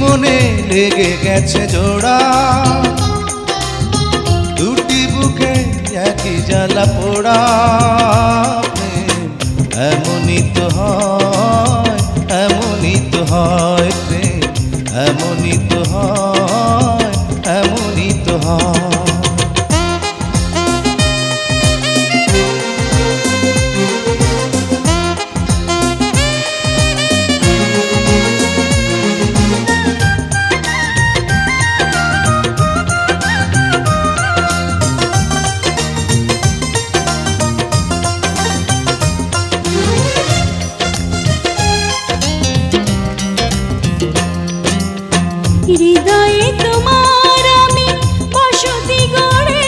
মনে লেগে গেছে জোড়া, দুটি বুকে একই জ্বালা পোড়া। প্রেম এমনই তো হয়, এমনই তো হয় প্রেম, এমনই তো হয়, এমনই তো হয়। হৃদয়ে তোমার আমি বসতি গড়ে,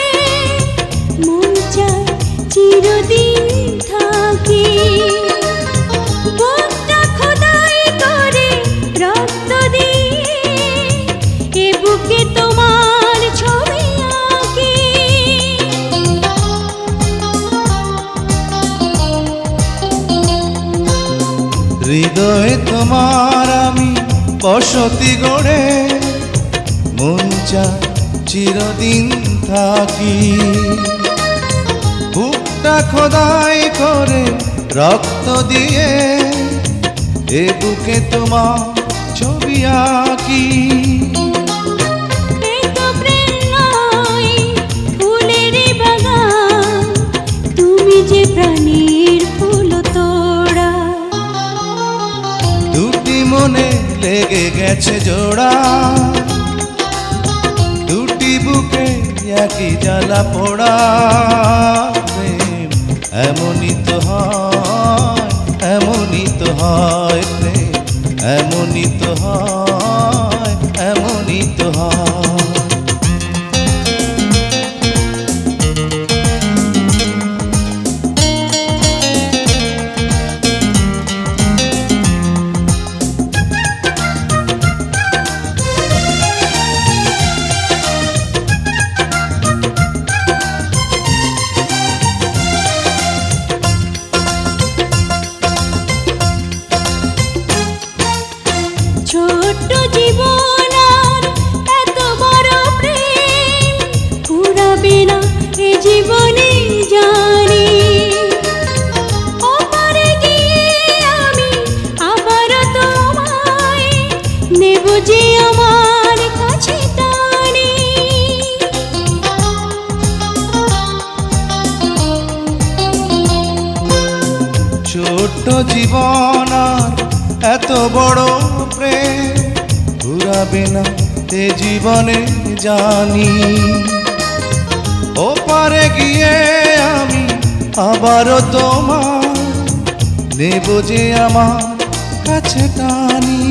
মন চায় চিরদিন থাকি। বুকটা খোদাই করে রক্ত দিয়ে, এ বুকে তোমার ছবি আঁকি। হৃদয়ে তোমার আমি বসতি গড়ে, মন চায় চিরদিন থাকি। বুকটা খোদাই করে রক্ত দিয়ে, এ বুকে তোমার ছবি আঁকি। এ তো প্রেম নয়, ফুলের বাগান, তুমি যে প্রাণীর ফুল তোড়া। দুটি মনে লেগে গেছে জোড়া, দুটি বুকে একই জ্বালা পোড়া। প্রেম এমনই তো হয়, এমনই তো হয় প্রেম, এমনই তো হয়, এমনই তো হয়। ছোট্ট জীবন আর এত বড় প্রেম ফুরাবে না এ জীবনে জানি। ওপারে গিয়ে আমি আবার তোমায় নেব যে আমার কাছে টানি। ছোট্ট জীবন আর এত বড় প্রেম ঘুরাবে না তে জীবনে জানি। ওপারে গিয়ে আমি আবারও তোমার নেব যে আমার কাছে টানি।